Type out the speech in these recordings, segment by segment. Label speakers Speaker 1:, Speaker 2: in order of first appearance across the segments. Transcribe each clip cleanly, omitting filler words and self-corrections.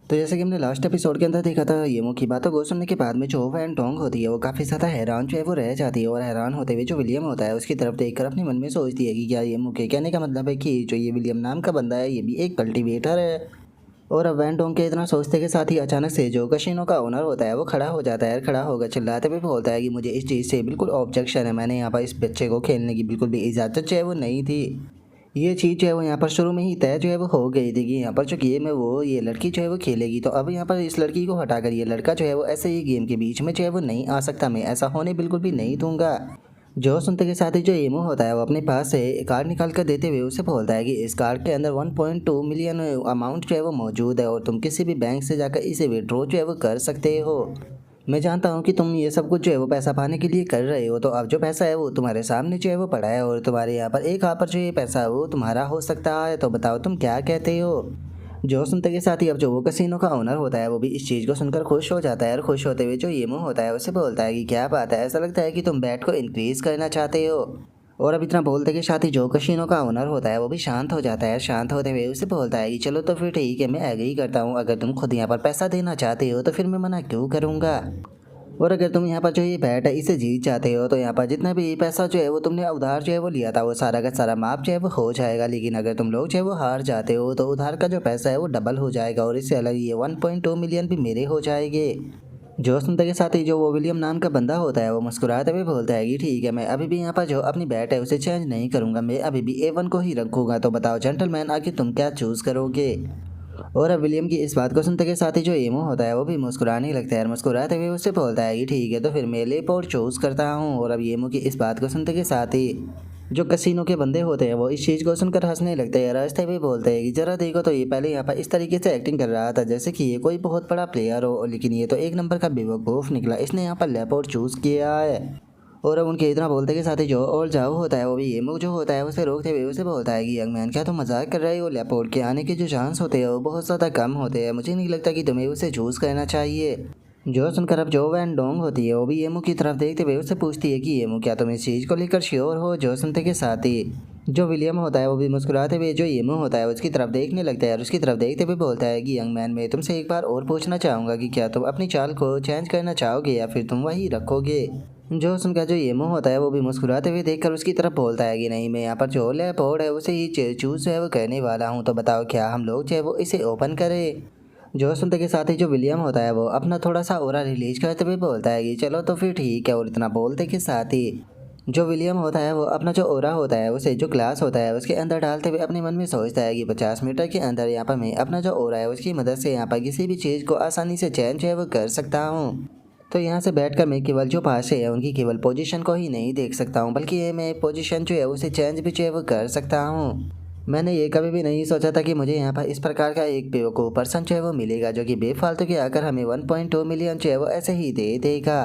Speaker 1: तो जैसे कि हमने लास्ट एपिसोड के अंदर देखा था, येमो की बातों को सुनने के बाद में जो वैन डोंग होती है वो काफ़ी ज़्यादा हैरान जो है वो रह जाती है। और हैरान होते हुए जो विलियम होता है उसकी तरफ देखकर अपने मन में सोचती है कि क्या येमो के कहने का मतलब है कि जो ये विलियम नाम का बंदा है ये भी एक कल्टीवेटर है। और अब वैन डोंग के इतना सोचते के साथ ही अचानक से जो कशिनो का ओनर होता है वो खड़ा हो जाता है। खड़ा होकर चिल्लाते हुए बोलता है कि मुझे इस चीज़ से बिल्कुल ऑब्जेक्शन है, मैंने यहाँ पर इस बच्चे को खेलने की बिल्कुल भी इजाज़त जो है वो नहीं थी। ये चीज़ जो है वो यहाँ पर शुरू में ही तय जो है वो हो गई थी कि यहाँ पर जो गेम है वो ये लड़की जो है वो खेलेगी। तो अब यहाँ पर इस लड़की को हटाकर ये लड़का जो है वो ऐसे ही गेम के बीच में जो है वो नहीं आ सकता, मैं ऐसा होने बिल्कुल भी नहीं दूंगा। जो सुनते के साथ ही जो एमो होता है वो अपने पास से कार्ड निकाल कर देते हुए उसे बोलता है कि इस कार्ड के अंदर 1.2 मिलियन अमाउंट जो है वो मौजूद है और तुम किसी भी बैंक से जाकर इसे विड्रॉ जो है वो कर सकते हो। मैं जानता हूँ कि तुम ये सब कुछ जो है वो पैसा पाने के लिए कर रहे हो, तो अब जो पैसा है वो तुम्हारे सामने जो है वो पड़ा है और तुम्हारे यहाँ पर एक हाथ पर जो ये पैसा है वो तुम्हारा हो सकता है। तो बताओ तुम क्या कहते हो। जो सुनते के साथ ही अब जो वो कसिनो का ओनर होता है वो भी इस चीज़ को सुनकर खुश हो जाता है। और खुश होते हुए जो येमो होता है उसे बोलता है कि क्या बात है, ऐसा लगता है कि तुम बैट को इंक्रीज करना चाहते हो। और अब इतना बोलते के साथ ही जो कसिनो का ओनर होता है वो भी शांत हो जाता है। शांत होते हुए उसे बोलता है कि चलो तो फिर ठीक है, मैं एग्री करता हूँ, अगर तुम खुद यहाँ पर पैसा देना चाहते हो तो फिर मैं मना क्यों करूँगा। और अगर तुम यहाँ पर जो ये बैट है इसे जीत जाते हो तो यहाँ पर जितना भी पैसा जो है वो तुमने उधार जो है वो लिया था वो सारा का सारा माफ जो है वो हो जाएगा। लेकिन अगर तुम लोग जो है वो हार जाते हो तो उधार का जो पैसा है वो डबल हो जाएगा और इससे अलग ये 1.2 मिलियन भी मेरे हो जाएंगे। जो सुनते के साथ ही जो वो विलियम नाम का बंदा होता है वो मुस्कुराते हुए बोलता है कि ठीक है, मैं अभी भी यहाँ पर जो अपनी बैट है उसे चेंज नहीं करूँगा, मैं अभी भी A1 को ही रखूँगा। तो बताओ जेंटलमैन, आखिर तुम क्या चूज़ करोगे। और अब विलियम की इस बात को सुनते के साथ ही जो एमो होता है वो भी मुस्कुराने लगता है और मुस्कुराते हुए उससे बोलता है कि ठीक है, तो फिर मैं लेपोर्ट चूज़ करता हूँ। और अब एमो की इस बात को सुनते के साथ ही जो कसिनो के बंदे होते हैं वो इस चीज़ को सुनकर हंसने लगते हैं। रास्ते भी बोलते हैं कि जरा देखो तो ये पहले यहाँ पर इस तरीके से एक्टिंग कर रहा था जैसे कि ये कोई बहुत बड़ा प्लेयर हो, लेकिन ये तो एक नंबर का बेवकूफ़ निकला, इसने यहाँ पर लेपोर्ट चूज़ किया है। और अब उनके इतना बोलते के साथ ही जो और जाओ होता है वो भी येमो जो होता है उसे रोकते हुए उसे बोलता है कि यंग मैन, क्या तुम मजाक कर रहे हो, लेपोर्ट के आने के जो चांस होते हैं वो बहुत ज़्यादा कम होते हैं, मुझे नहीं लगता कि तुम्हें उसे चूज़ करना चाहिए। जो सुनकर अब जो वैन डोंग होती है वो भी येमो की तरफ देखते हुए उससे पूछती है कि येमो, क्या तुम इस चीज़ को लेकर श्योर हो। जो सुनते के साथ ही जो विलियम होता है वो भी मुस्कुराते हुए जो येमो होता है उसकी तरफ देखने लगता है और उसकी तरफ देखते हुए बोलता है कि यंग मैन, मैं तुमसे एक बार और पूछना चाहूँगा कि क्या तुम अपनी चाल को चेंज करना चाहोगे या फिर तुम वही रखोगे। जो सुनकर जो येमो होता है वो भी मुस्कुराते हुए देखकर उसकी तरफ बोलता है कि नहीं, मैं यहाँ पर जो लेपोर्ट है उसे ही चूज़ जो है वो करने वाला हूँ। तो बताओ क्या हम लोग जो है वो इसे ओपन करें। जो सुनते के साथ ही जो विलियम होता है वो अपना थोड़ा सा ओरा रिलीज करते हुए बोलता है कि चलो तो फिर ठीक है। और इतना बोलते के साथ ही जो विलियम होता है वो अपना जो ओरा होता है उसे जो ग्लास होता है उसके अंदर डालते हुए अपने मन में सोचता है कि 50 मीटर के अंदर यहाँ पर मैं अपना जो ओरा है उसकी मदद से यहाँ पर किसी भी चीज़ को आसानी से चेंज जो है वो कर सकता हूँ। तो यहाँ से बैठकर मैं केवल जो पास है उनकी केवल पोजीशन को ही नहीं देख सकता हूँ, बल्कि ये मैं पोजीशन जो है उसे चेंज भी जो है वो कर सकता हूँ। मैंने ये कभी भी नहीं सोचा था कि मुझे यहाँ पर इस प्रकार का एक बेवकूफ़ पर्सन जो है वो मिलेगा जो कि बेफालतू के आकर हमें 1.2 मिलियन जो है वो ऐसे ही दे देगा।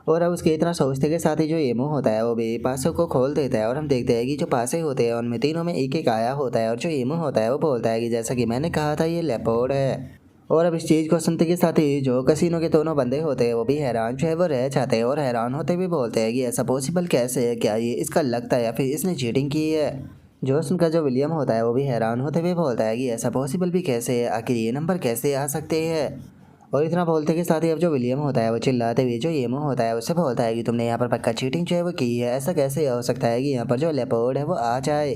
Speaker 1: और अब उसके इतना सोचते के साथ ही जो एमो होता है वो भी पासों को खोल देता है और हम देखते हैं कि जो पासे होते हैं उनमें तीनों में एक एक आया होता है। और जो एमो होता है वो बोलता है कि जैसा कि मैंने कहा था ये लेपोर्ड है। और अब इस चीज़ को सुनते के साथ ही जो कसिनो के दोनों बंदे होते हैं वो भी हैरान जो है वो रह जाते हैं और हैरान होते हुए बोलते हैं कि ऐसा पॉसिबल कैसे है, क्या ये इसका लगता है या फिर इसने चीटिंग की है। जो सुनकर जो विलियम होता है वो भी हैरान होते हुए बोलता है कि ऐसा पॉसिबल भी कैसे है, आखिर ये नंबर कैसे आ सकते हैं। और इतना बोलते के साथ ही अब जो विलियम होता है वो चिल्लाते हुए जो येमो होता है उससे बोलता है कि तुमने यहाँ पर पक्का चीटिंग जो है वो की है, ऐसा कैसे हो सकता है कि यहाँ पर जो लेपर्ड है वो आ जाए।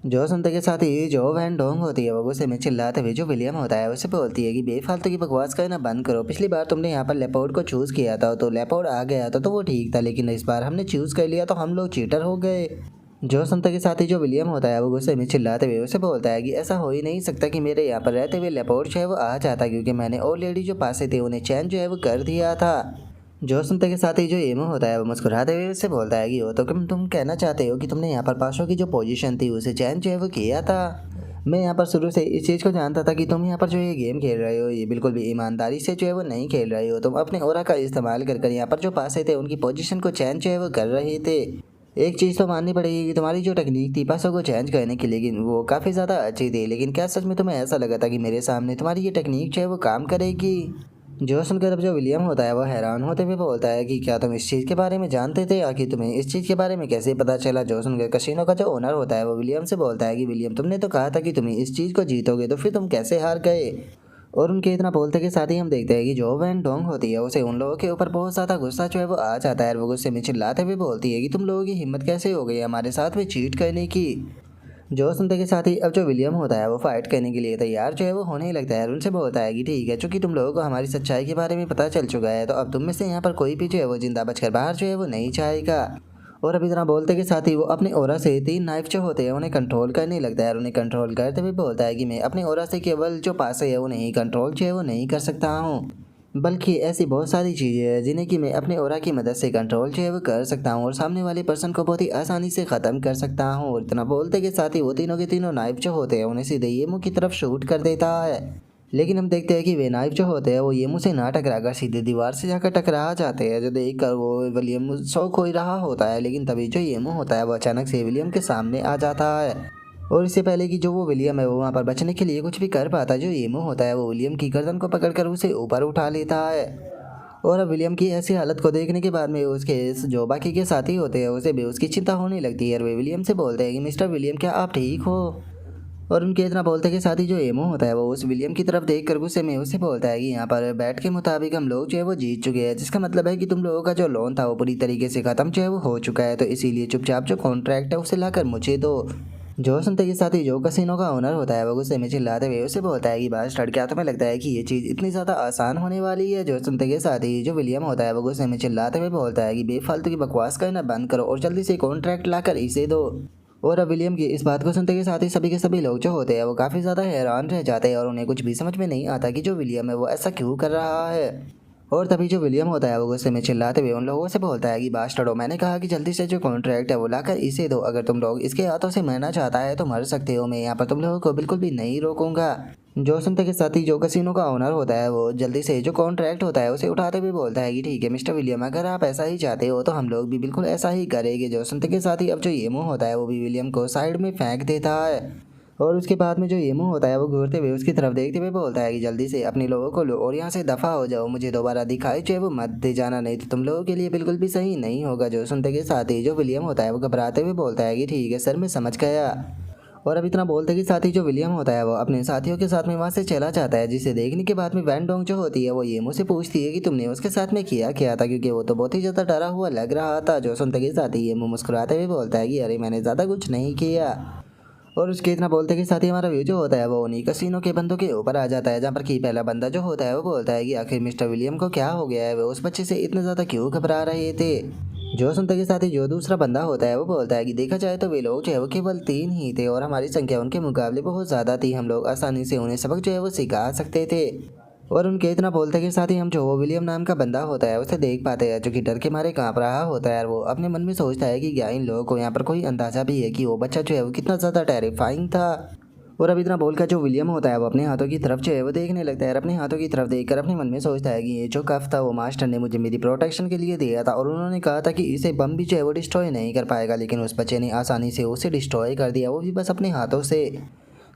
Speaker 1: जो सुनते के साथ ही जो वैन डोंग होती है वो गुस्से में चिल्लाते हुए जो विलियम होता है उससे बोलती है कि बेफालतू की बकवास करना बंद करो, पिछली बार तुमने यहाँ पर लेपर्ड को चूज़ किया था तो लेपर्ड आ गया था तो वो ठीक था, लेकिन इस बार हमने चूज़ कर लिया तो हम लोग चीटर हो गए। जो सुनते के साथ ही जो विलियम होता है वो गुस्से में चिल्लाते हुए उसे बोलता है कि ऐसा हो ही नहीं सकता कि मेरे यहाँ पर रहते हुए लेपर्ड जो है वो आ जाता, क्योंकि मैंने ऑलरेडी जो पासे थे उन्हें चैन जो है वो कर दिया था। जो सुनते के साथ ही जो एमो होता है वो मुस्कुराते हुए उससे बोलता है कि वो तो तुम कहना चाहते हो कि तुमने यहाँ पर पाशो की जो पोजीशन थी उसे चैन जो है वो किया था। मैं यहाँ पर शुरू से इस चीज़ को जानता था कि तुम यहाँ पर जो ये गेम खेल रहे हो ये बिल्कुल भी ईमानदारी से जो है वो नहीं खेल रहे हो, तुम अपने ओरा का इस्तेमाल कर कर यहाँ पर जो पासे थे उनकी पोजीशन को चेंज जो है वो कर रहे थे। एक चीज़ तो माननी पड़ेगी कि तुम्हारी जो टेक्निक थी पासों को चेंज करने की, लेकिन वो काफ़ी ज़्यादा अच्छी थी, लेकिन क्या सच में तुम्हें ऐसा लगा था कि मेरे सामने तुम्हारी ये टेक्निक जो है वो काम करेगी। जो सुनकर अब जो विलियम होता है वो हैरान होते हुए बोलता है कि क्या तुम इस चीज़ के बारे में जानते थे, आखिर तुम्हें इस चीज़ के बारे में कैसे पता चला। जो सुनकर कसिनो का जो ओनर होता है वो विलियम से बोलता है कि विलियम, तुमने तो कहा था कि तुम इस चीज़ को जीतोगे तो फिर तुम कैसे हार गए। और उनके इतना बोलते के साथ ही हम देखते हैं कि जो वैन डोंग होती है उसे उन लोगों के ऊपर बहुत ज़्यादा गुस्सा जो है वो आ जाता है। वो गुस्से में चिल्लाते हुए बोलती है कि तुम लोगों की हिम्मत कैसे हो गई हमारे साथ में चीट करने की। जो सुनते के साथ ही अब जो विलियम होता है वो फाइट करने के लिए तैयार जो है वो होने ही लगता है और उनसे बोलता है कि ठीक है, चूंकि तुम लोगों को हमारी सच्चाई के बारे में पता चल चुका है तो अब तुम में से यहाँ पर कोई भी जो है वो जिंदा बचकर बाहर जो है वो नहीं जाएगा। और अभी इतना बोलते के साथ ही वो अपने ओरा से 3 नाइफ जो होते हैं उन्हें कंट्रोल करने लगता है और उन्हें कंट्रोल करते हुए बोलता है कि मैं अपने ओरा से केवल जो पासे है वो नहीं कंट्रोल जो है वो नहीं कर सकता हूँ, बल्कि ऐसी बहुत सारी चीज़ें हैं जिन्हें कि मैं अपने ओरा की मदद से कंट्रोल जो है वो कर सकता हूँ और सामने वाले पर्सन को बहुत ही आसानी से ख़त्म कर सकता हूँ। और इतना बोलते के साथ ही वो तीनों के तीनों नाइफ जो होते हैं उन्हें सीधे येमू की तरफ शूट कर देता है। लेकिन हम देखते हैं कि वे नाइफ जो होते हैं वो येमू से ना टकराकर सीधे दीवार से जाकर टकरा जाते हैं, जो देख कर वो विलियम शॉक हो ही रहा होता है। लेकिन तभी जो येमू होता है वो अचानक से विलियम के सामने आ जाता है और इससे पहले कि जो वो विलियम है वो वहाँ पर बचने के लिए कुछ भी कर पाता, जो येमू होता है वो विलियम की गर्दन को पकड़कर उसे ऊपर उठा लेता है। और अब विलियम की ऐसी हालत को देखने के बाद में उसके जो बाकी के साथी होते हैं उसे भी उसकी चिंता होने लगती है और वे विलियम से बोलते हैं कि मिस्टर विलियम क्या आप ठीक हो। और उनके इतना बोलते के साथ ही जो एमो होता है वो उस विलियम की तरफ देख कर गुस्से में उसे बोलता है कि यहाँ पर बैट के मुताबिक हम लोग जो है वो जीत चुके हैं, जिसका मतलब है कि तुम लोगों का जो लोन था वो पूरी तरीके से ख़त्म जो है वो हो चुका है, तो इसीलिए चुपचाप जो कॉन्ट्रैक्ट है उसे लाकर मुझे दो। जो सुनते के साथ ही जो कसिनो का ओनर होता है वो गुस्से में चिल्लाते हुए उसे बोलता है कि बस क्या तुम्हें लगता है कि ये चीज़ इतनी ज़्यादा आसान होने वाली है। जो सुनते के साथ ही जो विलियम होता है वो गुस्से में चिल्लाते हुए बोलता है कि बेफालतू की बकवास करना बंद करो और जल्दी से कॉन्ट्रैक्ट लाकर इसे दो। और अब विलियम की इस बात को सुनते के साथ ही सभी के सभी लोग जो होते हैं वो काफ़ी ज़्यादा हैरान रह जाते हैं और उन्हें कुछ भी समझ में नहीं आता कि जो विलियम है वो ऐसा क्यों कर रहा है। और तभी जो विलियम होता है वो गुस्से में चिल्लाते हुए उन लोगों से बोलता है कि बास्टर्डो, मैंने कहा कि जल्दी से जो कॉन्ट्रैक्ट है वो लाकर इसे दो, अगर तुम लोग इसके हाथों से मरना चाहता है तो मर सकते हो, मैं यहाँ पर तुम लोगों को बिल्कुल भी नहीं रोकूंगा। जो सुनते के साथ ही जो कसिनो का ओनर होता है वो जल्दी से जो कॉन्ट्रैक्ट होता है उसे उठाते हुए बोलता है कि ठीक है मिस्टर विलियम, अगर आप ऐसा ही चाहते हो तो हम लोग भी बिल्कुल ऐसा ही करेंगे। जो सुनते के साथ ही अब जो येमो होता है वो भी विलियम को साइड में फेंक देता है और उसके बाद में जो येमो होता है वो घूरते हुए उसकी तरफ देखते हुए बोलता है कि जल्दी से अपने लोगों को लो और यहाँ से दफ़ा हो जाओ, मुझे दोबारा दिखाई जो है वो मत दे जाना, नहीं तो तुम लोगों के लिए बिल्कुल भी सही नहीं होगा। जो सुनते के साथ ही जो विलियम होता है वो घबराते हुए बोलता है कि ठीक है सर, मैं समझ गया। और अब इतना बोलते के साथ ही जो विलियम होता है वो अपने साथियों के साथ में वहाँ से चला जाता है, जिसे देखने के बाद में वैन डोंग जो होती है वो येमो से पूछती है कि तुमने उसके साथ में किया क्या था, क्योंकि वो तो बहुत ही ज़्यादा डरा हुआ लग रहा था। जो सुनते के साथ ही येमो मुस्कुराते हुए बोलता है कि अरे मैंने ज़्यादा कुछ नहीं किया। और उसके इतना बोलते के साथ ही हमारा व्यू जो होता है वो उन्हीं कसिनो के बंदों के ऊपर आ जाता है, जहाँ पर कि पहला बंदा जो होता है वो बोलता है कि आखिर मिस्टर विलियम को क्या हो गया है, वो उस बच्चे से इतने ज़्यादा क्यों घबरा रहे थे। जो सुनते के साथ ही जो दूसरा बंदा होता है वो बोलता है कि देखा जाए तो वे लोग जो है वो केवल 3 ही थे और हमारी संख्या उनके मुकाबले बहुत ज़्यादा थी, हम लोग आसानी से उन्हें सबक जो है वो सिखा सकते थे। और उनके इतना बोलते के साथ ही हम जो वो विलियम नाम का बंदा होता है उसे देख पाते हैं, जो कि डर के मारे कांप रहा होता है और वो अपने मन में सोचता है कि क्या इन लोगों को यहाँ पर कोई अंदाज़ा भी है कि वो बच्चा जो है वो कितना ज़्यादा टेरिफाइंग था। और अब इतना बोलकर जो विलियम होता है वो अपने हाथों की तरफ जो है वो देखने लगता है और अपने हाथों की तरफ देखकर अपने मन में सोचता है कि ये जो कफ था वो मास्टर ने मुझे मेरी प्रोटेक्शन के लिए दिया था और उन्होंने कहा था कि इसे बम भी जो है वो डिस्ट्रॉय नहीं कर पाएगा, लेकिन उस बच्चे ने आसानी से उसे डिस्ट्रॉय कर दिया, वो भी बस अपने हाथों से।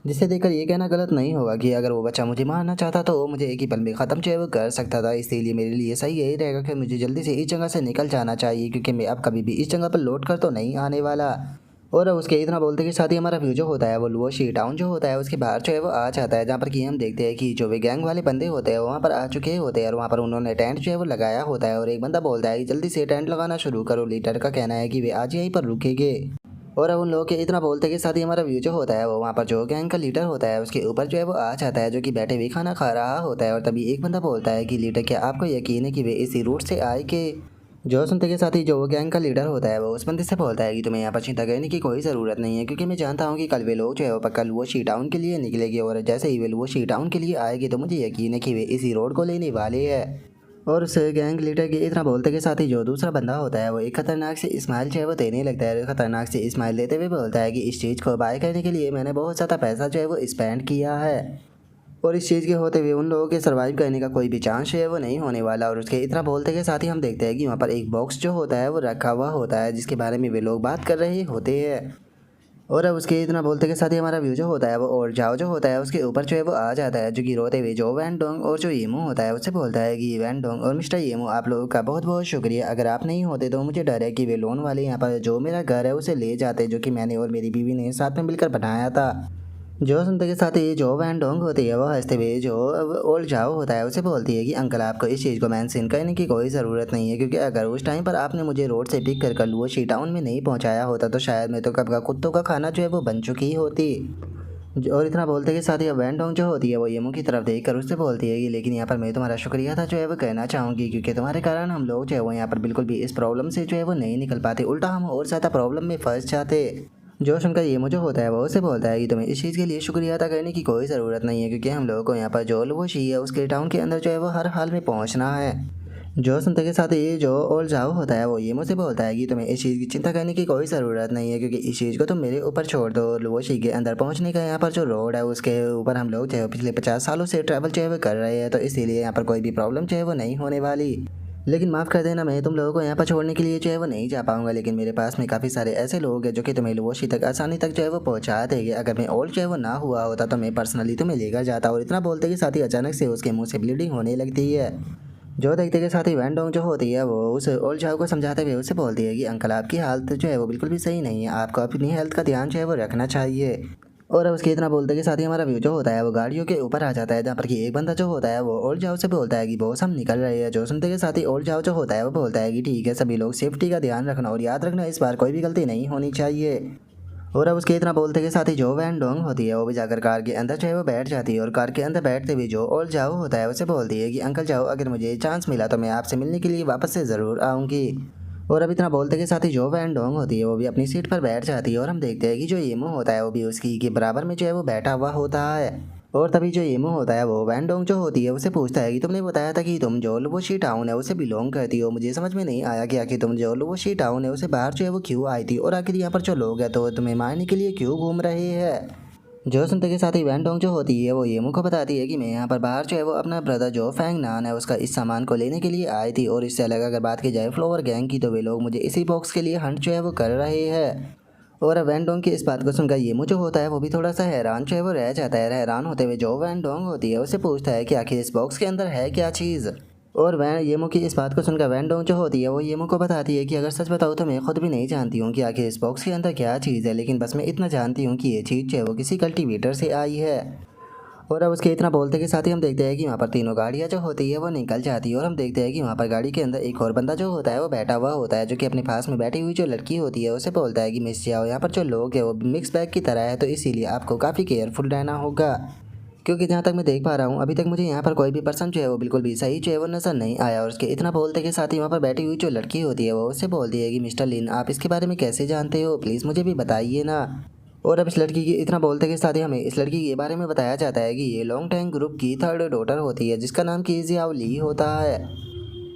Speaker 1: जिसे देखकर ये कहना गलत नहीं होगा कि अगर वो बच्चा मुझे मारना चाहता तो वो मुझे एक ही पल में ख़त्म जो है वो कर सकता था। इसीलिए मेरे लिए सही यही रहेगा कि मुझे जल्दी से इस जगह से निकल जाना चाहिए, क्योंकि मैं अब कभी भी इस जगह पर लौट कर तो नहीं आने वाला। और उसके इतना बोलते के साथ ही हमारा व्यू जो होता है वो लुओ शी टाउन जो होता है उसके बाहर जो है वो आ जाता है, जहाँ पर कि हम देखते हैं कि जो वे गैंग वाले बंदे होते हैं वहाँ पर आ चुके होते हैं और वहाँ पर उन्होंने टेंट जो है वो लगाया होता है और एक बंदा बोलता है कि जल्दी से टेंट लगाना शुरू करो, लीडर का कहना है कि वे आज यहीं पर रुकेंगे। और अब उन लोगों के इतना बोलते के साथ ही हमारा व्यू जो होता है वो वहाँ पर जो गैंग का लीडर होता है उसके ऊपर जो है वो आ जाता है, जो कि बैठे हुए खाना खा रहा होता है। और तभी एक बंदा बोलता है कि लीडर, क्या आपको यकीन है कि वे इसी रूट से आए के। जो सुनते के साथ ही जो गैंग का लीडर होता है वो उस बंदे से बोलता है कि तुम्हें यहाँ पर चिंता करने की कोई ज़रूरत नहीं है, क्योंकि मैं जानता हूँ कि कल वे लोग जो है वो कल वो शी टाउन के लिए निकलेंगे और जैसे ही वे वो शी टाउन के लिए आएगी तो मुझे यकीन है कि वे इसी रोड को लेने वाले हैं। और उस गैंग लीडर के इतना बोलते के साथ ही जो दूसरा बंदा होता है वो एक खतरनाक से स्माइल जो है वो देने लगता है। खतरनाक से स्माइल देते हुए बोलता है कि इस चीज़ को बाय करने के लिए मैंने बहुत ज़्यादा पैसा जो है वो स्पेंड किया है और इस चीज़ के होते हुए उन लोगों के सर्वाइव करने का कोई भी चांस है वो नहीं होने वाला। और उसके इतना बोलते के साथ ही हम देखते हैं कि वहाँ पर एक बॉक्स जो होता है वो रखा हुआ होता है, जिसके बारे में वे लोग बात कर रहे होते हैं। और अब उसके इतना बोलते के साथ ही हमारा व्यू जो होता है वो और जाओ जो होता है उसके ऊपर जो है वो आ जाता है, जो कि रोते हुए जो वैन डोंग और जो येमो होता है उससे बोलता है कि वैन डोंग और मिस्टर येमो, आप लोगों का बहुत बहुत शुक्रिया, अगर आप नहीं होते तो मुझे डर है कि वे लोन वाले यहाँ पर जो मेरा घर है उसे ले जाते, जो कि मैंने और मेरी बीवी ने साथ में मिलकर बनाया था। जो सुनते के साथ ही जो वैन डोंग होती है वो हंसते हुए जो ओल्ड जाओ होता है उसे बोलती है कि अंकल आपको इस चीज़ को मेंशन करने की कोई ज़रूरत नहीं है, क्योंकि अगर उस टाइम पर आपने मुझे रोड से पिक कर लुओशी टाउन में नहीं पहुंचाया होता तो शायद मैं तो कब का कुत्तों का खाना जो है वो बन चुकी होती। और इतना बोलते के साथ ही अब वैन डोंग जो होती है वो येमू की तरफ देख कर उससे बोलती है कि लेकिन यहाँ पर मैं तुम्हारा शुक्रिया था जो है वो कहना चाहूँगी, क्योंकि तुम्हारे कारण हम लोग जो है वो यहाँ पर बिल्कुल भी इस प्रॉब्लम से जो है वो नहीं निकल पाते, उल्टा हम और ज़्यादा प्रॉब्लम में फंस जाते। जो सुनकर ये मुझे होता है वो उसे बोलता है कि तुम्हें इस चीज़ के लिए शुक्रिया अदा करने की कोई ज़रूरत नहीं है, क्योंकि हम लोगों को यहाँ पर जो लुओशी है उसके टाउन के अंदर जो है वो हर हाल में पहुँचना है। जो सुनते के साथ ही जो ओल्ड जाओ होता है वो ये मुझसे बोलता है कि तुम्हें इस चीज़ की चिंता करने की कोई ज़रूरत नहीं है, क्योंकि इस चीज़ को तुम मेरे ऊपर छोड़ दो। लुओशी के अंदर पहुँचने का यहाँ पर जो रोड है उसके ऊपर हम लोग जो है पिछले 50 सालों से ट्रैवल जो है वो कर रहे हैं, तो इसीलिए यहाँ पर कोई भी प्रॉब्लम जो है वो नहीं होने वाली। लेकिन माफ़ कर देना, मैं तुम लोगों को यहाँ पर छोड़ने के लिए जो है वो नहीं जा पाऊंगा, लेकिन मेरे पास में काफ़ी सारे ऐसे लोग हैं जो कि तुम्हें लुओशी तक आसानी तक जो है वो पहुँचा देंगे। अगर मैं ओल्ड जो है वो ना हुआ होता तो मैं पर्सनली तुम्हें लेकर जाता। और इतना बोलते के साथ ही अचानक से उसके मुंह से ब्लीडिंग होने लगती है। जो देखते के साथ ही वैन डोंग जो होती है वो उस ओल्ड चाव को समझाते हुए उससे बोलती है कि अंकल आपकी हालत जो है वो बिल्कुल भी सही नहीं है, आपको अपनी हेल्थ का ध्यान जो है वो रखना चाहिए। और अब उसके इतना बोलते के साथ ही हमारा व्यू जो होता है वो गाड़ियों के ऊपर आ जाता है, जहाँ पर कि एक बंदा जो होता है वो ओल्ड जाओ से बोलता है कि बॉस हम निकल रहे हैं। जो सुनते के साथ ही ओल्ड जाओ जो होता है वो बोलता है कि ठीक है, सभी लोग सेफ्टी का ध्यान रखना और याद रखना इस बार कोई भी गलती नहीं होनी चाहिए। और अब उसके इतना बोलते के साथ ही जो वैन डोंग होती है वो भी जाकर कार के अंदर जो है वो बैठ जाती है, और कार के अंदर बैठते हुए जो ओल्ड जाओ होता है उसे बोलती है कि अंकल जाओ, अगर मुझे चांस मिला तो मैं आपसे मिलने के लिए वापस से ज़रूर आऊँगी। और अब इतना बोलते के साथ ही जो वैन डोंग होती है वो भी अपनी सीट पर बैठ जाती है, और हम देखते हैं कि जो येमो होता है वो भी उसकी के बराबर में जो है वो बैठा हुआ होता है। और तभी जो येमो होता है वो वैन डोंग जो होती है उसे पूछता है कि तुमने बताया था कि तुम जो लुवोशी टाउन है उसे बिलोंग करती हो, मुझे समझ में नहीं आया कि आखिर तुम जो लुवोशी टाउन है उसे बाहर जो है वो क्यों आई थी, और आखिर यहाँ पर जो लोग हैं तो तुम्हें मारने के लिए क्यों घूम रहे हैं। जो सुनते के साथ ही वैन डोंग जो होती है वो येमू को बताती है कि मैं यहाँ पर बाहर जो है वो अपना ब्रदर जो फैंग नान है उसका इस सामान को लेने के लिए आई थी, और इससे अलग अगर बात की जाए फ्लोवर गैंग की तो वे लोग मुझे इसी बॉक्स के लिए हंट जो है वो कर रहे हैं। और अब वैन डोंग की इस बात को सुनकर येमू जो होता है वो भी थोड़ा सा हैरान जो है वो रह जाता है। हैरान होते हुए जो वैन डोंग होती है उसे पूछता है कि आखिर इस बॉक्स के अंदर है क्या चीज़। और वैन येमू की इस बात को सुनकर वैन डोंग जो होती है वो येमू को बताती है कि अगर सच बताऊँ तो मैं खुद भी नहीं जानती हूँ कि आखिर इस बॉक्स के अंदर क्या चीज़ है, लेकिन बस मैं इतना जानती हूँ कि ये चीज़ जो है वो किसी कल्टीवेटर से आई है। और अब उसके इतना बोलते के साथ ही हम देखते हैं कि वहाँ पर तीनों गाड़ियाँ जो होती है वो निकल जाती है, और हम देखते हैं कि वहाँ पर गाड़ी के अंदर एक और बंदा जो होता है वो बैठा हुआ होता है, जो कि अपने पास में बैठी हुई जो लड़की होती है उसे बोलता है कि मिस जाओ, यहाँ पर जो लोग हैं वो मिक्स बैग की तरह है, तो इसीलिए आपको काफ़ी केयरफुल रहना होगा, क्योंकि जहाँ तक मैं देख पा रहा हूँ अभी तक मुझे यहाँ पर कोई भी पर्सन जो है वो बिल्कुल भी सही जो है वो नज़र नहीं आया। और उसके इतना बोलते के साथ ही वहाँ पर बैठी हुई जो लड़की होती है वो उससे बोलती है कि मिस्टर लिन आप इसके बारे में कैसे जानते हो, प्लीज़ मुझे भी बताइए ना। और अब इस लड़की की इतना बोलते के साथ ही हमें इस लड़की के बारे में बताया जाता है कि ये लॉन्ग टैंग ग्रुप की थर्ड डॉटर होती है, जिसका नाम कि जियाओ ली होता है।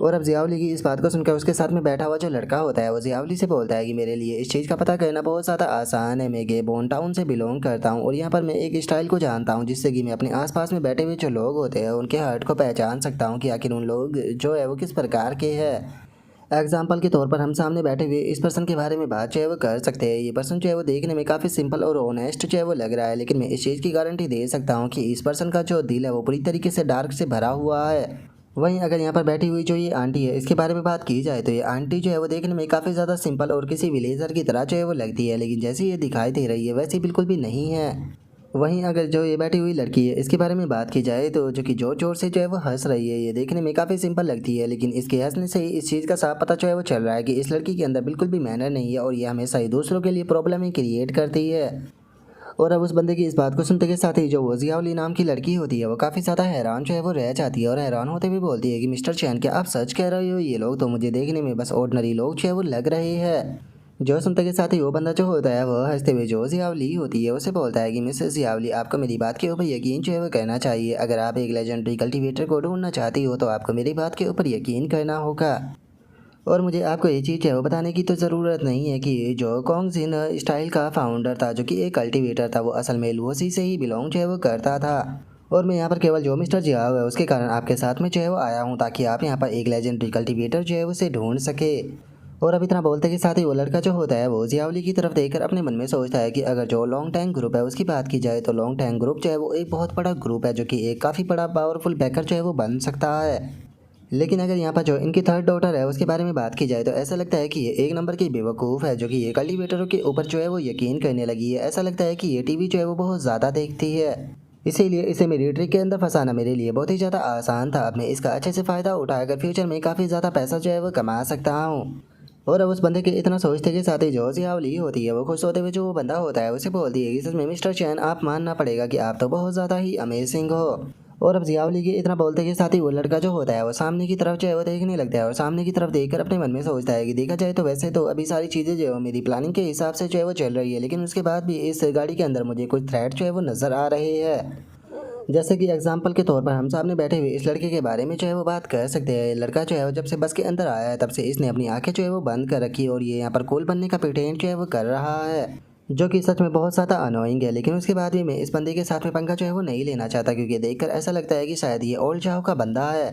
Speaker 1: और अब जियावली की इस बात को सुनकर उसके साथ में बैठा हुआ जो लड़का होता है वो जियावली से बोलता है कि मेरे लिए इस चीज़ का पता करना बहुत ज़्यादा आसान है, मैं गेबोन टाउन से बिलोंग करता हूँ और यहाँ पर मैं एक स्टाइल को जानता हूँ जिससे कि मैं अपने आसपास में बैठे हुए जो लोग होते हैं उनके हार्ट को पहचान सकता हूँ कि आखिर उन लोग जो है वो किस प्रकार के हैं। एग्जाम्पल के तौर पर हम सामने बैठे हुए इस पर्सन के बारे में बात जो है वो कर सकते हैं। ये पर्सन जो है वो देखने में काफ़ी सिंपल और ऑनेस्ट जो है वो लग रहा है, लेकिन मैं इस चीज़ की गारंटी दे सकता हूँ कि इस पर्सन का जो दिल है वो पूरी तरीके से डार्क से भरा हुआ है। वहीं अगर यहाँ पर बैठी हुई जो ये आंटी है इसके बारे में बात की जाए तो ये आंटी जो है वो देखने में काफ़ी ज़्यादा सिंपल और किसी विलेजर की तरह जो है वो लगती है, लेकिन जैसे ये दिखाई दे रही है वैसी बिल्कुल भी नहीं है। वहीं अगर जो ये बैठी हुई लड़की है इसके बारे में बात की जाए तो जो कि जोर जोर से जो है वो हंस रही है, ये देखने में काफ़ी सिंपल लगती है, लेकिन इसके हंसने से ही इस चीज़ का साफ पता जो है वो चल रहा है कि इस लड़की के अंदर बिल्कुल भी मैनर नहीं है और ये हमेशा ही दूसरों के लिए प्रॉब्लम ही क्रिएट करती है। और अब उस बंदे की इस बात को सुनते के साथ ही जो वो जियावली नाम की लड़की होती है वो काफ़ी ज़्यादा हैरान जो है वो रह जाती है, और हैरान होते हुए बोलती है कि मिस्टर चैन क्या आप सच कह रहे हो, ये लोग तो मुझे देखने में बस ऑर्डिनरी लोग जो है वो लग रहे हैं। जो सुनते के साथ ही वो बंदा जो होता है वो हंसते हुए जो जियावली होती है उसे बोलता है कि मिसेस जियावली आपको मेरी बात के ऊपर यकीन जो है वो करना चाहिए, अगर आप एक लेजेंडरी कल्टीवेटर को ढूंढना चाहती हो तो आपको मेरी बात के ऊपर यकीन करना होगा। और मुझे आपको ये चीज़ है वो बताने की तो ज़रूरत नहीं है कि जो कॉन्गजिन स्टाइल का फाउंडर था जो कि एक कल्टीवेटर था वो असल में लुओसी से ही बिलोंग जो है वो करता था, और मैं यहाँ पर केवल जो मिस्टर जियाओ है उसके कारण आपके साथ में जो है वो आया हूँ ताकि आप यहाँ पर एक लेजेंडरी कल्टीवेटर जो है उसे ढूंढ सके। और अब इतना बोलते के साथ ही वो लड़का जो होता है वो जियावली की तरफ देखकर अपने मन में सोचता है कि अगर जो लॉन्ग टैंग ग्रुप है उसकी बात की जाए तो लॉन्ग टैंग ग्रुप जो है वो एक बहुत बड़ा ग्रुप है जो कि एक काफ़ी बड़ा पावरफुल बैकर जो है वो बन सकता है। लेकिन अगर यहाँ पर जो इनकी थर्ड डॉटर है उसके बारे में बात की जाए तो ऐसा लगता है कि ये एक नंबर की बेवकूफ़ है, जो कि ये कल्टीवेटरों के ऊपर जो है वो यकीन करने लगी है। ऐसा लगता है कि ये टीवी जो है वो बहुत ज़्यादा देखती है, इसीलिए इसे मेरी ट्रिक के अंदर फंसाना मेरे लिए बहुत ही ज़्यादा आसान था। अब मैं इसका अच्छे से फ़ायदा उठाकर फ्यूचर में काफ़ी ज़्यादा पैसा जो है वो कमा सकता हूँ। और अब उस बंदे के इतना सोचते के साथ ही जो जियावली होती है वो खुश होते हुए जो वो बंदा होता है उसे बोलती है कि सच में मिस्टर चैन, आप मानना पड़ेगा कि आप तो बहुत ज़्यादा ही अमेजिंग हो। और अब जियावली के इतना बोलते के साथ ही वो लड़का जो होता है वो सामने की तरफ जो है वो देखने लगता है, और सामने की तरफ देखकर अपने मन में सोचता है कि देखा जाए तो वैसे तो अभी सारी चीज़ें जो है मेरी प्लानिंग के हिसाब से जो है वो चल रही है, लेकिन उसके बाद भी इस गाड़ी के अंदर मुझे कुछ थ्रेट जो है वो नज़र आ रहे हैं। जैसे कि एग्जाम्पल के तौर पर हम सामने बैठे हुए इस लड़के के बारे में जो है वो बात कर सकते हैं। लड़का जो है वो जब से बस के अंदर आया है तब से इसने अपनी आंखें जो है वो बंद कर रखी, और ये यहाँ पर कूल बनने का प्रिटेंड जो है वो कर रहा है, जो कि सच में बहुत ज़्यादा अनोइंग है। लेकिन उसके बाद भी मैं इस बंदे के साथ में पंगा जो है वो नहीं लेना चाहता, क्योंकि देखकर ऐसा लगता है कि शायद ये ओल्ड जाओ का बंदा है।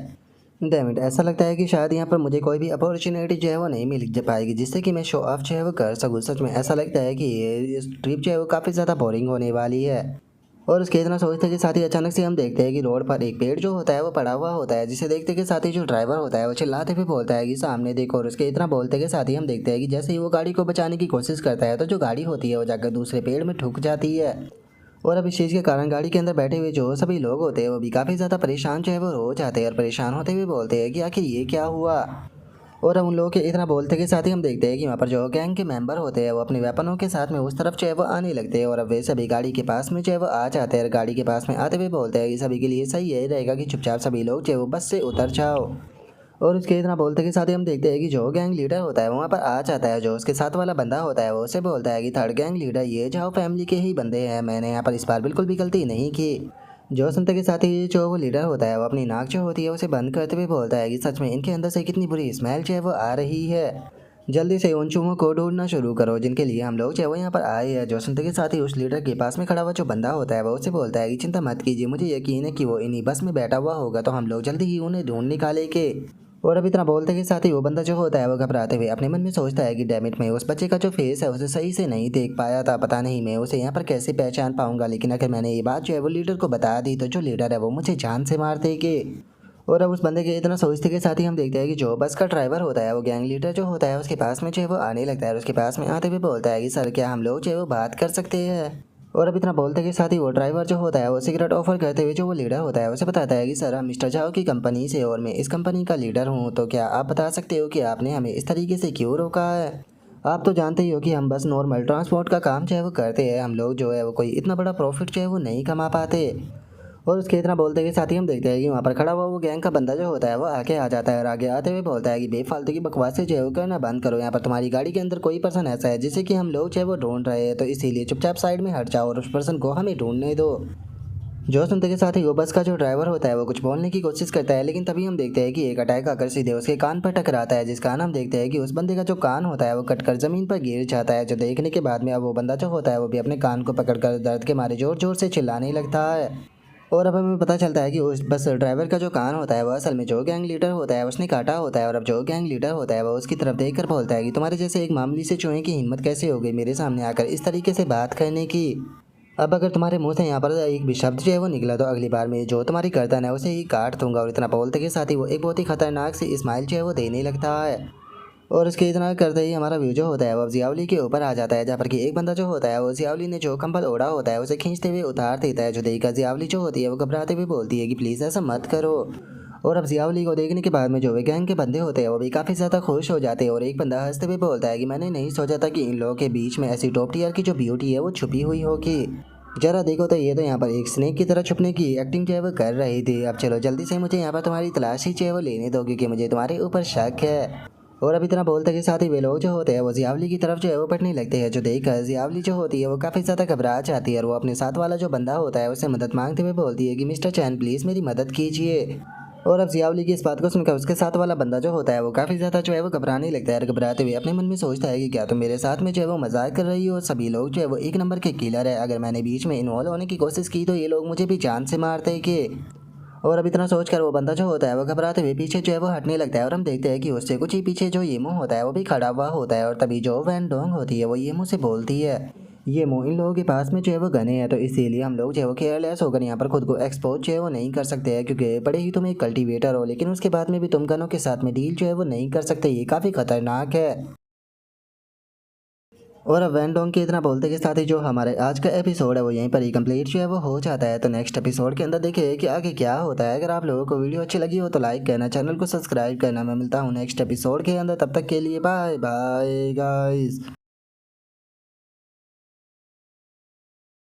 Speaker 1: डैम इट, ऐसा लगता है कि शायद यहाँ पर मुझे कोई भी अपॉर्चुनिटी जो है वो नहीं मिल पाएगी जिससे कि मैं शो ऑफ जो है वो कर सकूँ। सच में ऐसा लगता है कि ये ट्रिप जो है वो काफ़ी ज़्यादा बोरिंग होने वाली है। और उसके इतना सोचते के साथ ही अचानक से हम देखते हैं कि रोड पर एक पेड़ जो होता है वो पड़ा हुआ होता है, जिसे देखते के साथ ही जो ड्राइवर होता है वो चिल्लाते हुए बोलता है कि सामने देखो। और उसके इतना बोलते के साथ ही हम देखते हैं कि जैसे ही वो गाड़ी को बचाने की कोशिश करता है तो जो गाड़ी होती है वो जाकर दूसरे पेड़ में ठुक जाती है। और अब इस चीज़ के कारण गाड़ी के अंदर बैठे हुए जो सभी लोग होते हैं वो भी काफ़ी ज़्यादा परेशान जो है वो हो जाते हैं, और परेशान होते हुए बोलते हैं कि आखिर ये क्या हुआ। और हम उन लोगों के इतना बोलते के साथ ही हम देखते हैं कि वहाँ पर जो गैंग के मेंबर होते हैं वो अपने वेपनों के साथ में उस तरफ जो है वो आने लगते हैं, और अब वे सभी गाड़ी के पास में जो है वो आ जाते हैं, और गाड़ी के पास में आते हुए बोलते हैं कि सभी के लिए सही यही रहेगा कि चुपचाप सभी लोग जो है वो बस से उतर जाओ। और उसके इतना बोलते के साथ ही हम देखते हैं कि जो गैंग लीडर होता है वो वहाँ पर आ जाता है। जो उसके साथ वाला बंदा होता है वो उसे बोलता है कि थर्ड गैंग लीडर ये जाओ फैमिली के ही बंदे हैं, मैंने यहाँ पर इस बार बिल्कुल भी गलती नहीं की। जो सुनते के साथ ही जो वो लीडर होता है वो अपनी नाक जो होती है उसे बंद करते हुए बोलता है कि सच में इनके अंदर से कितनी बुरी स्मेल जो है वो आ रही है, जल्दी से उन चूहों को ढूंढना शुरू करो जिनके लिए हम लोग जो है वो यहाँ पर आए हैं। जो सुनते के साथ ही उस लीडर के पास में खड़ा हुआ जो बंदा होता है वो उसे बोलता है कि चिंता मत कीजिए, मुझे यकीन है कि वो इन्हीं बस में बैठा हुआ होगा, तो हम लोग जल्दी ही उन्हें ढूंढ निकालेंगे। और अब इतना बोलते के साथ ही वो बंदा जो होता है वो घबराते हुए अपने मन में सोचता है कि डैमिट, मैं उस बच्चे का जो फेस है उसे सही से नहीं देख पाया था, पता नहीं मैं उसे यहाँ पर कैसे पहचान पाऊंगा, लेकिन अगर मैंने ये बात जो है वो लीडर को बता दी तो जो लीडर है वो मुझे जान से मार देंगे। और अब उस बंदे के इतना सोचते के साथ ही हम देखते हैं कि जो बस का ड्राइवर होता है वो गैंग लीडर जो होता है उसके पास में जो है वो आने लगता है, और उसके पास में आते हुए बोलता है कि सर क्या हम लोग जो है वो बात कर सकते हैं। और अब इतना बोलते के साथ ही वो ड्राइवर जो होता है वो सिगरेट ऑफर करते हुए जो वो लीडर होता है उसे बताता है कि सर हम मिस्टर झाओ की कंपनी से और मैं इस कंपनी का लीडर हूँ, तो क्या आप बता सकते हो कि आपने हमें इस तरीके से क्यों रोका है। आप तो जानते ही हो कि हम बस नॉर्मल ट्रांसपोर्ट का काम जो है वो करते हैं, हम लोग जो है वो कोई इतना बड़ा प्रॉफिट जो है वो नहीं कमा पाते। और उसके इतना बोलते के साथ ही हम देखते हैं कि वहाँ पर खड़ा हुआ वो गैंग का बंदा जो होता है वो आगे आ जाता है, और आगे आते हुए बोलता है कि बेफालतू की बकवासें जो है वो करना बंद करो, यहाँ पर तुम्हारी गाड़ी के अंदर कोई पर्सन ऐसा है जिसे कि हम लोग जो है वो ढूंढ रहे हैं, तो इसीलिए चुपचाप साइड में हट जाओ और उस पर्सन को हमें ढूंढने दो। जो सुनते के साथ ही वो बस का जो ड्राइवर होता है वो कुछ बोलने की कोशिश करता है, लेकिन तभी हम देखते हैं कि एक अटैक आकर सीधे उसके कान पर टकराता है, जिस कान हम देखते हैं कि उस बंदे का जो कान होता है वो कटकर ज़मीन पर गिर जाता है। जो देखने के बाद में अब वो बंदा जो होता है वो भी अपने कान को पकड़कर दर्द के मारे ज़ोर ज़ोर से चिल्लाने लगता है। और अब हमें पता चलता है कि उस बस ड्राइवर का जो कान होता है वो असल में जो गैंग लीडर होता है उसने काटा होता है, और अब जो गैंग लीडर होता है वो उसकी तरफ देखकर बोलता है कि तुम्हारे जैसे एक मामूली से चूहे की हिम्मत कैसे हो गई मेरे सामने आकर इस तरीके से बात करने की। अब अगर तुम्हारे मुंह से यहाँ पर एक भी शब्द जो है वो निकला तो अगली बार मैं जो तुम्हारी गर्दन है उसे ही काट दूंगा। और इतना बोलते के साथ ही वो एक बहुत ही खतरनाक सी स्माइल जो है वो देने लगता है। और उसके इतना करते ही हमारा व्यू जो होता है वो अब जियावली के ऊपर आ जाता है, जहाँ पर कि एक बंदा जो होता है वो जियावली ने जो कंबल ओढ़ा होता है उसे खींचते हुए उतार देता है। जो देखकर जियावली जो होती है वो घबराते हुए बोलती है कि प्लीज़ ऐसा मत करो। और अब जियावली को देखने के बाद में जो वे गैंग के बंदे होते हैं वो भी काफ़ी ज़्यादा खुश हो जाते हैं, और एक बंदा हंसते हुए बोलता है कि मैंने नहीं सोचा था कि इन लोगों के बीच में ऐसी टॉप टीयर की जो ब्यूटी है वो छुपी हुई होगी। जरा देखो तो ये तो यहाँ पर एक स्नेक की तरह छुपने की एक्टिंग जो है वो कर रही थी। अब चलो जल्दी से मुझे यहाँ पर तुम्हारी तलाशी जो है वो लेने दो, क्योंकि मुझे तुम्हारे ऊपर शक है। और अब इतना बोलते के साथ ही वे लोग जो होते हैं वो जियावली की तरफ जो है वो बढ़ने लगते हैं। जो देखकर जियावली जो होती है वो काफ़ी ज़्यादा घबरा जाती है, और वो अपने साथ वाला जो बंदा होता है उससे मदद मांगते हुए बोलती है कि मिस्टर चैन प्लीज़ मेरी मदद कीजिए। और अब जियावली की इस बात को सुनकर उसके साथ वाला बंदा जो होता है वो काफ़ी ज़्यादा जो है वो घबराने लगता है, और घबराते हुए अपने मन में सोचता है कि क्या तुम मेरे साथ में जो है वो मजाक कर रही हो, सभी लोग जो है वो एक नंबर के किलर है, अगर मैंने बीच में इन्वॉल्व होने की कोशिश की तो ये लोग मुझे भी जान से मार देंगे। और अब इतना सोचकर वो बंदा जो होता है वो घबराते हुए पीछे जो है वो हटने लगता है, और हम देखते हैं कि उससे कुछ ही पीछे जो येमो होता है वो भी खड़ा हुआ होता है। और तभी जो वैन डोंग होती है वो येमो से बोलती है ये इन लोगों के पास में जो है वो गने हैं, तो इसीलिए हम लोग जो है वो केयरलेस होकर यहाँ पर खुद को एक्सपोज जो है वो नहीं कर सकते हैं, क्योंकि बड़े ही तुम एक कल्टीवेटर हो लेकिन उसके बाद में भी तुम गनों के साथ में डील जो है वो नहीं कर सकते। ये काफ़ी खतरनाक है। और अब वैन के इतना बोलते के साथ ही जो हमारे आज का एपिसोड है वो यहीं पर ही कंप्लीट जो है वो हो जाता है। तो नेक्स्ट एपिसोड के अंदर देखिए कि आगे क्या होता है। अगर आप लोगों को वीडियो अच्छी लगी हो तो लाइक करना, चैनल को सब्सक्राइब करना। मैं मिलता हूँ नेक्स्ट एपिसोड के अंदर, तब तक के लिए बाय बाय गाइस।